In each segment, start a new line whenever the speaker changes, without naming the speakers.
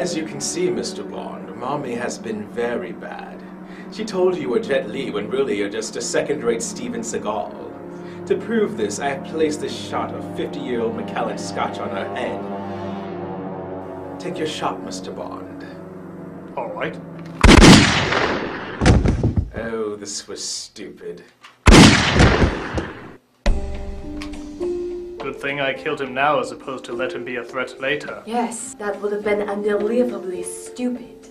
As you can see, Mr. Bond, Mommy has been very bad. She told you were Jet Li when really you're just a second-rate Steven Seagal. To prove this, I have placed this shot of 50-year-old Macallan Scotch on her head. Take your shot, Mr. Bond.
All right.
Oh, this was stupid.
Good thing I killed him now as opposed to let him be a threat later.
Yes, that would have been unbelievably stupid.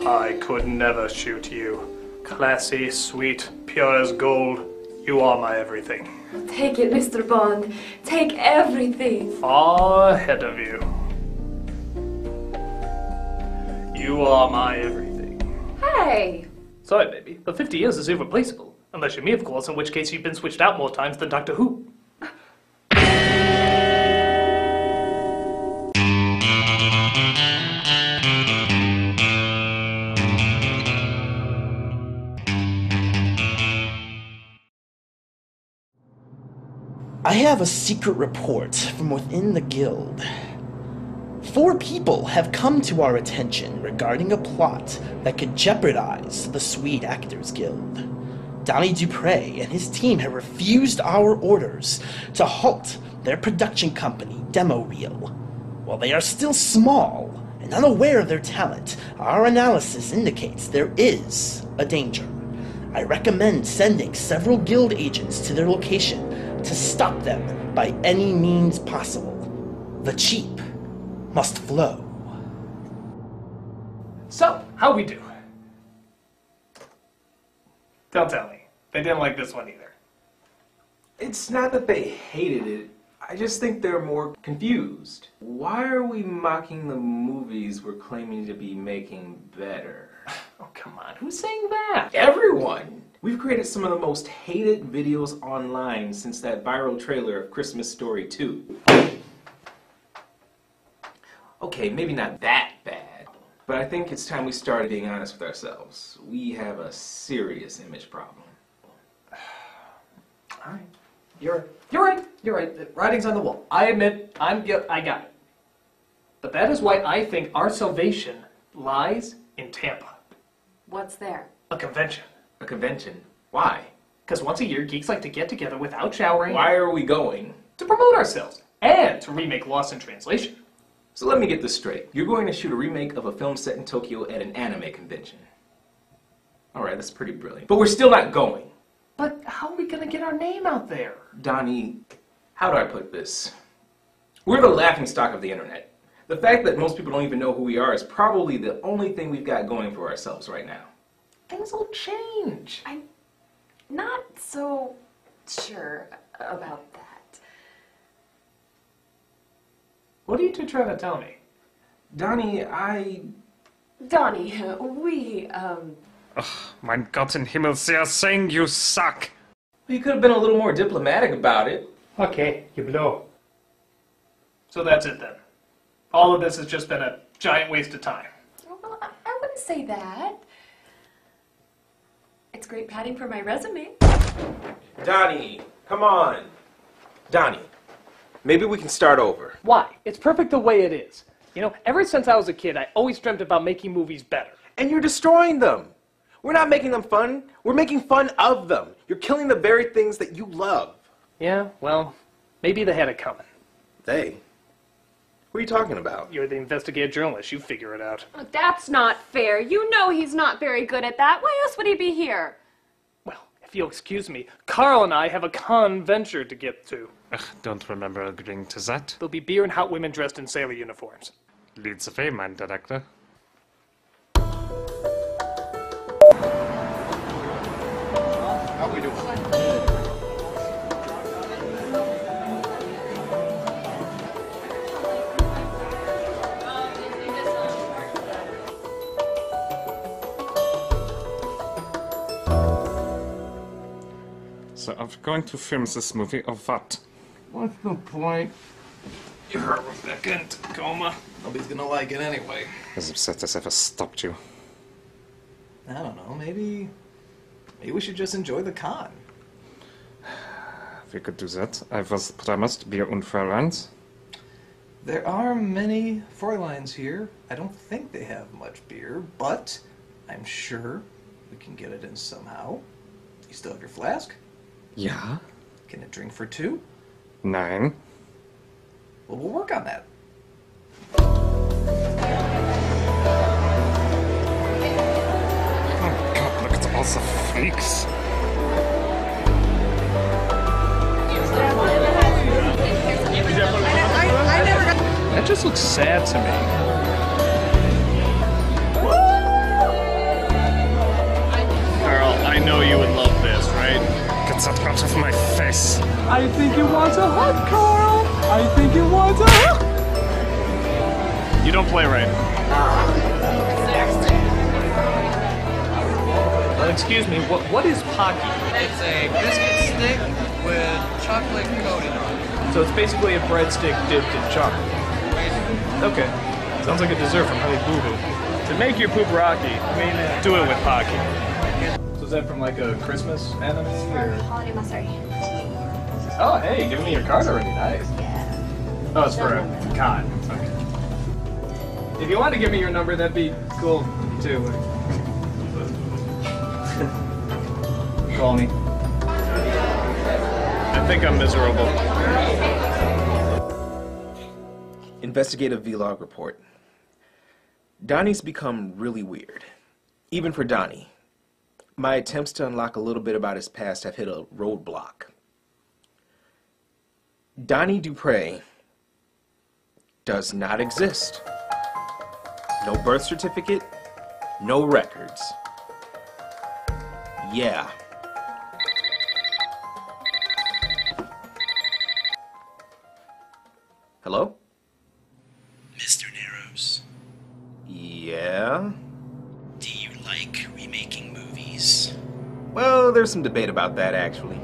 I could never shoot you. Classy, sweet, pure as gold. You are my everything.
Take it, Mr. Bond. Take everything.
Far ahead of you. You are my everything.
Hey!
Sorry, baby, but 50 years is irreplaceable. Unless you're me, of course, in which case you've been switched out more times than Doctor Who.
I have a secret report from within the guild. 4 people have come to our attention regarding a plot that could jeopardize the Swede Actors Guild. Donnie Dupre and his team have refused our orders to halt their production company, Demo Reel. While they are still small and unaware of their talent, our analysis indicates there is a danger. I recommend sending several guild agents to their location to stop them by any means possible. The cheap must flow.
So, how we do? Don't tell me. They didn't like this one either.
It's not that they hated it. I just think they're more confused. Why are we mocking the movies we're claiming to be making better?
Oh, come on. Who's saying that?
Everyone! We've created some of the most hated videos online since that viral trailer of Christmas Story 2. Okay, maybe not that bad, but I think it's time we started being honest with ourselves. We have a serious image problem.
Alright. You're right. The writing's on the wall.
I admit, I got it. But that is why I think our salvation lies in Tampa.
What's there?
A convention.
A convention? Why?
Because once a year, geeks like to get together without showering.
Why are we going?
To promote ourselves. And to remake Lost in Translation.
So let me get this straight. You're going to shoot a remake of a film set in Tokyo at an anime convention. Alright, that's pretty brilliant. But we're still not going.
But how are we going to get our name out there?
Donnie, how do I put this? We're the laughingstock of the internet. The fact that most people don't even know who we are is probably the only thing we've got going for ourselves right now.
Things will change.
I'm not so sure about that.
What are you two trying to tell me?
Donnie,
Donnie, we,
Ugh, mein Gott in Himmel, they are saying you suck.
You could have been a little more diplomatic about it.
Okay, you blow. So that's it then. All of this has just been a giant waste of time.
Well, I wouldn't say that. It's great padding for my resume.
Donnie, come on. Donnie, maybe we can start over.
Why? It's perfect the way it is. You know, ever since I was a kid, I always dreamt about making movies better.
And you're destroying them. We're not making them fun. We're making fun of them. You're killing the very things that you love.
Yeah, well, maybe they had it coming.
They? What are you talking about?
You're the investigative journalist. You figure it out.
Oh, that's not fair. You know he's not very good at that. Why else would he be here?
Well, if you'll excuse me, Carl and I have a conventure to get to.
Ugh, don't remember agreeing to that.
There'll be beer and hot women dressed in sailor uniforms.
Leads the way, mein Director.
How we doing?
So are we going to film this movie or what?
What's the point?
You're back in coma.
Nobody's gonna like it anyway.
As upset as ever stopped you.
I don't know, maybe we should just enjoy the con.
We could do that. I was promised beer und Friends.
There are many Fräuleins here. I don't think they have much beer, but I'm sure we can get it in somehow. You still have your flask?
Ja?
Can it drink for two?
Nein.
Well, we'll work on that.
Oh God, look at all the freaks.
That just looks sad to me. Carl, I know you would love this, right?
Get that out of my face.
I think you want a hug, Carl! I think you want a hug! You don't play right. Excuse me, what is Pocky?
It's a biscuit stick with chocolate coating on it.
So it's basically a breadstick dipped in chocolate. Okay. Sounds like a dessert from Honey Boo Boo. To make your poop rocky, do it with Pocky. So is that from like a Christmas anime? Or?
Holiday Mastery.
Oh, hey, give me your card already. Nice.
Yeah.
Oh, it's for a con. Okay. If you want to give me your number, that'd be cool too. Call me. I think I'm miserable.
Investigative vlog report. Donnie's become really weird. Even for Donnie. My attempts to unlock a little bit about his past have hit a roadblock. Donnie Dupre does not exist. No birth certificate, no records. Yeah. Hello?
Mr. Narrows,
Yeah?
do you like remaking movies?
Well, there's some debate about that, actually.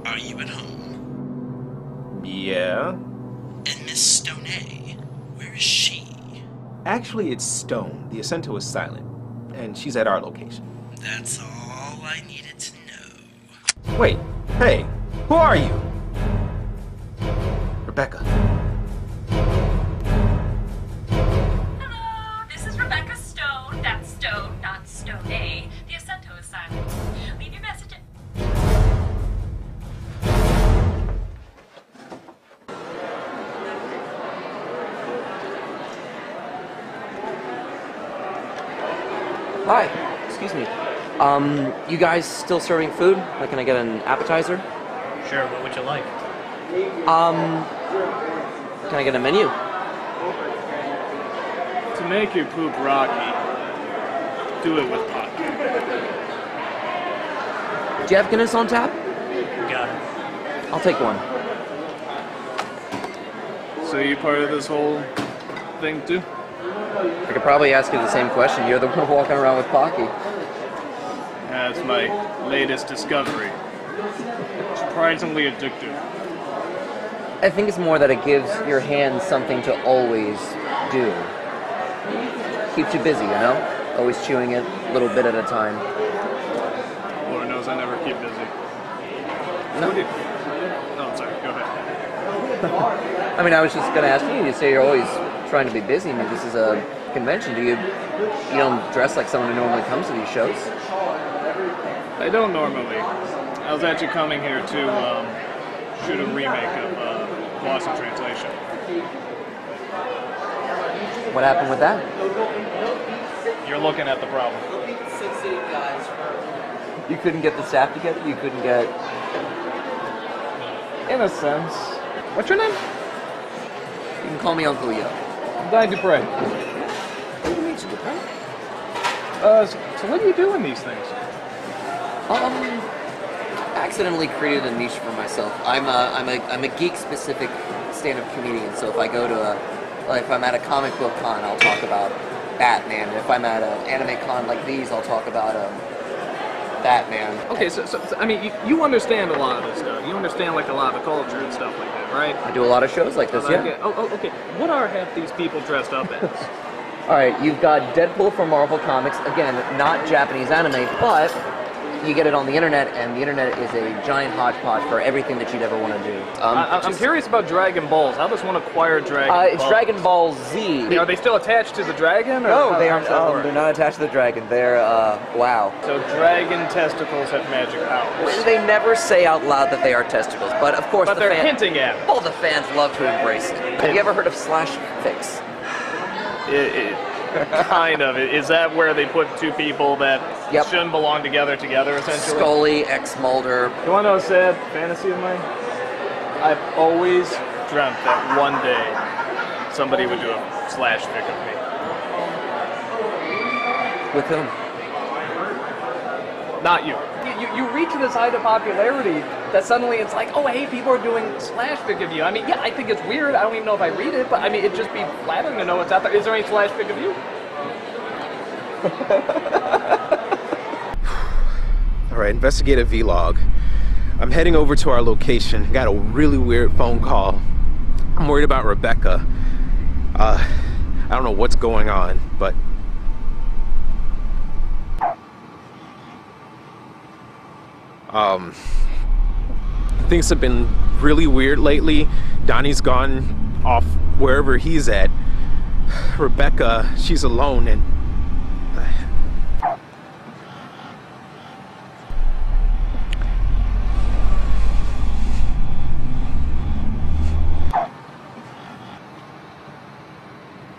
Are you at home?
Yeah?
And Miss Stoney, where is she?
Actually, it's Stone. The acento is silent. And she's at our location.
That's all I needed to know.
Wait, hey, who are you? Rebecca.
Hello, this is Rebecca Stone. That's Stone, not Stone A. The acento is silent. Leave your message at...
Hi, excuse me. You guys still serving food? Like, can I get an appetizer?
Sure, what would you like?
Can I get a menu?
To make your poop rocky, do it with Pocky.
Do you have Guinness on tap?
Got it.
I'll take one.
So you part of this whole thing too?
I could probably ask you the same question. You're the one walking around with Pocky.
That's my latest discovery. Surprisingly addictive.
I think it's more that it gives your hands something to always do. Keeps you busy, you know? Always chewing it a little bit at a time.
Lord knows I never keep busy.
No.
Oh, I'm sorry, go ahead.
I mean, I was just going to ask you, you say you're always trying to be busy. I mean, this is a convention. You don't dress like someone who normally comes to these shows?
I don't normally. I was actually coming here to shoot a remake of Lost in Translation.
What happened with that?
You're looking at the problem.
You couldn't get the staff together? You couldn't get...
In a sense. What's your name?
You can call me Uncle Yo.
Di Dupre. So what do you do in these things?
Accidentally created a niche for myself. I'm a geek-specific stand-up comedian. So if I go to if I'm at a comic book con, I'll talk about Batman. If I'm at an anime con like these, I'll talk about Batman.
Okay, so I mean, you understand a lot of this stuff. You understand like a lot of the culture and stuff like that, right?
I do a lot of shows like this, yeah.
Oh, okay. What are half these people dressed up as?
All right, you've got Deadpool from Marvel Comics. Again, not Japanese anime, but you get it on the internet, and the internet is a giant hodgepodge for everything that you'd ever want to do.
I'm curious about Dragon Balls. How does one acquire Dragon Balls?
It's Dragon Ball Z.
Are they still attached to the dragon? Or
no, they aren't. They're not attached to the dragon. They're, wow.
So dragon testicles have magic powers.
They never say out loud that they are testicles, but of course
but they're hinting at it.
All the fans love to embrace it. Have you ever heard of Slashfik?
Kind of. Is that where they put two people that shouldn't belong together, essentially?
Scully x Mulder.
You want to know a sad fantasy of mine? I've always dreamt that one day somebody would do a Slashfik of me.
With whom?
Not you. You reach this height of popularity that suddenly it's like, oh, hey, people are doing Slashfik of you. I mean, yeah, I think it's weird. I don't even know if I read it, but I mean, it'd just be flattering to know what's out there. Is there any Slashfik of you?
All right, investigative vlog. I'm heading over to our location. Got a really weird phone call. I'm worried about Rebecca. I don't know what's going on, but things have been really weird lately. Donnie's gone off wherever he's at. Rebecca, she's alone, and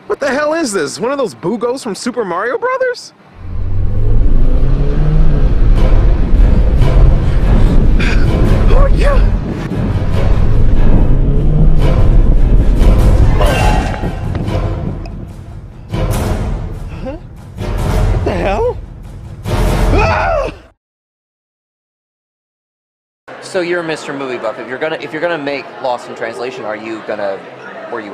what the hell is this? One of those Boogos from Super Mario Brothers? Oh yeah! Huh? What the hell? Ah!
So you're a Mr. Movie Buff. If you're gonna make Lost in Translation, were you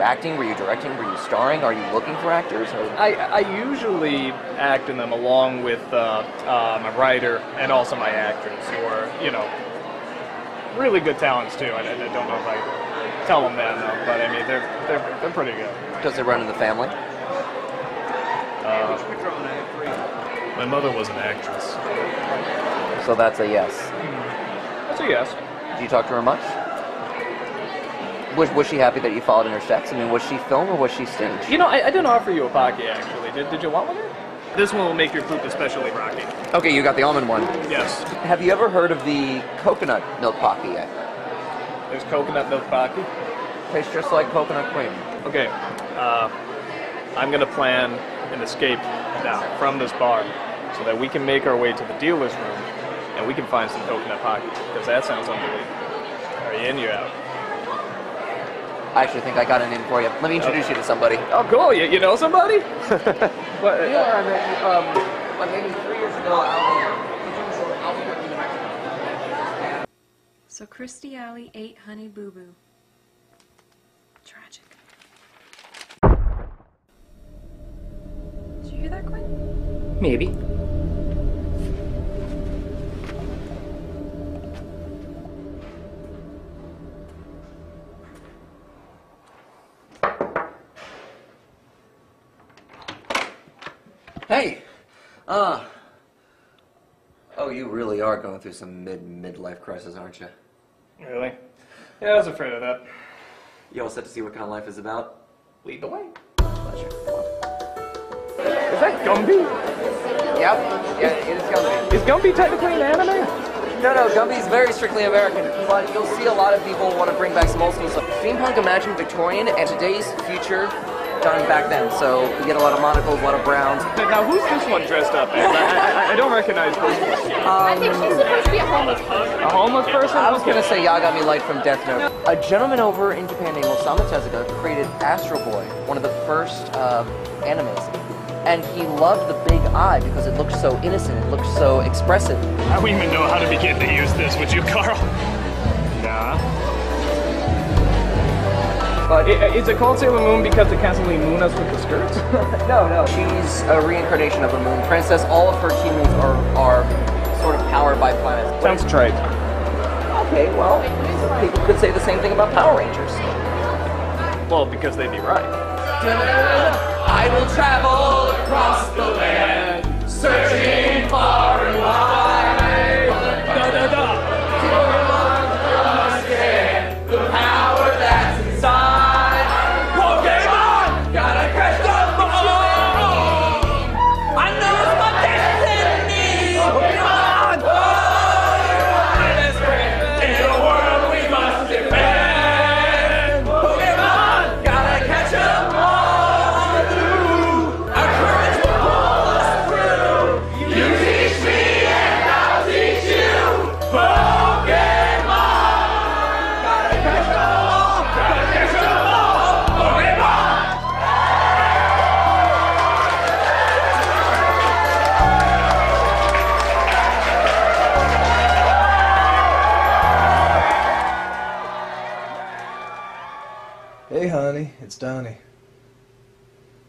acting? Were you directing? Were you starring? Are you looking for actors? Or?
I usually act in them along with my writer and also my actors, who are, you know, really good talents too. I don't know if I tell them that though, but I mean they're pretty good.
Does it run in the family?
My mother was an actress.
So that's a yes.
That's a yes.
Do you talk to her much? Was she happy that you followed in her steps? I mean, was she film or was she stage?
You know, I didn't offer you a Pocky actually. Did you want one? This one will make your poop especially rocky.
Okay, you got the almond one.
Yes.
Have you ever heard of the coconut milk Pocky yet?
There's coconut milk Pocky?
Tastes just like coconut cream.
Okay, I'm gonna plan an escape now from this bar so that we can make our way to the dealer's room and we can find some coconut Pocky, because that sounds unbelievable. Are you in, you out?
I actually think I got an in for you. Let me introduce you to somebody.
Oh, cool. You know somebody?
Maybe 3 years ago,
So Christy Alley ate Honey Boo Boo. Tragic. Did you hear that, Quinn?
Maybe.
Hey! Oh, you really are going through some midlife crisis, aren't you?
Really? Yeah, I was afraid of that.
You all set to see what kind of life is about?
Lead the way.
Pleasure.
Is that Gumby?
Yep. Yeah, it is Gumby.
Is Gumby technically an anime?
No, Gumby's very strictly American, but you'll see a lot of people want to bring back some old school stuff. Steampunk imagined Victorian and today's future done back then, so you get a lot of monocles, a lot of browns.
Now, who's this one dressed up as? I don't recognize this one.
I think she's supposed to be a homeless person.
A homeless person?
I was gonna say Yagami Light from Death Note. A gentleman over in Japan named Osamu Tezuka created Astro Boy, one of the first animes. And he loved the big eye because it looked so innocent, it looked so expressive.
I don't even know how to begin to use this, would you, Carl? Nah. But is it called Sailor Moon because they constantly moon us with the skirts?
No. She's a reincarnation of a moon princess. All of her teammates are sort of powered by planets.
Sounds trite.
Okay, well, people could say the same thing about Power Rangers.
Well, because they'd be right.
I will travel across the land, searching far and wide.
Hey, honey, it's Donnie.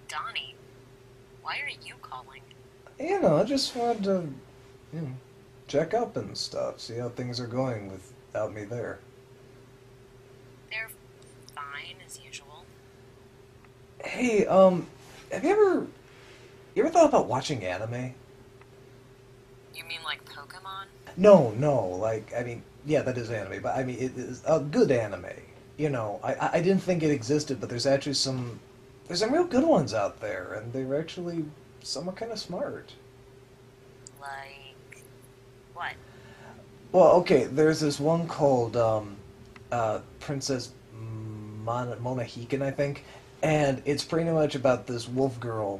Donnie, why are you calling?
You know, I just wanted to, check up and stuff, see how things are going without me there.
They're fine, as usual.
Hey, have you ever thought about watching anime?
You mean like Pokemon?
No, like, I mean, yeah, that is anime, but I mean, it is a good anime. You know, I didn't think it existed, but there's actually there's some real good ones out there, and they're actually, some are kind of smart.
Like, what?
Well, okay, there's this one called, Princess Mononokэ, I think, and it's pretty much about this wolf girl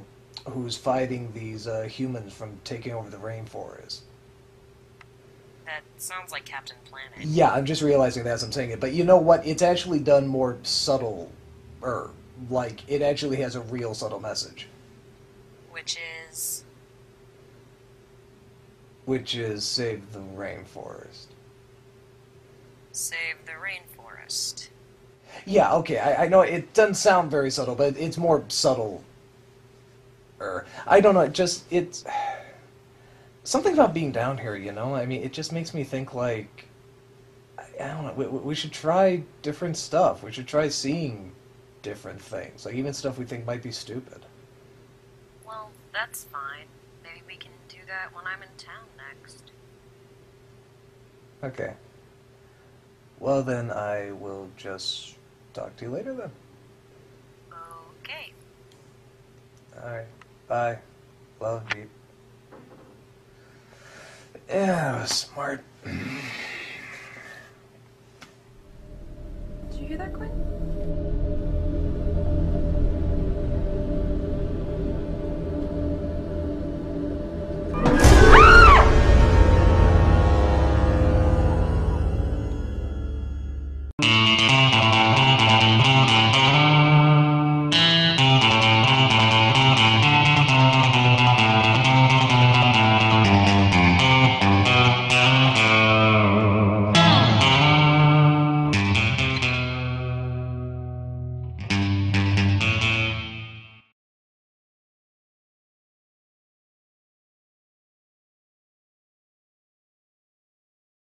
who's fighting these, humans from taking over the rainforest.
That sounds like Captain Planet.
Yeah, I'm just realizing that as I'm saying it. But you know what? It's actually done more subtle. Like, it actually has a real subtle message.
Which is?
Which is save the rainforest.
Save the rainforest.
Yeah, okay, I know it doesn't sound very subtle, but it's more subtle. I don't know, it's... Something about being down here, you know? I mean, it just makes me think, like... I don't know, we should try different stuff. We should try seeing different things. Like, even stuff we think might be stupid.
Well, that's fine. Maybe we can do that when I'm in town next.
Okay. Well, then I will just talk to you later, then.
Okay.
Alright, bye. Love you. Yeah, I was smart.
Did you hear that, Quinn?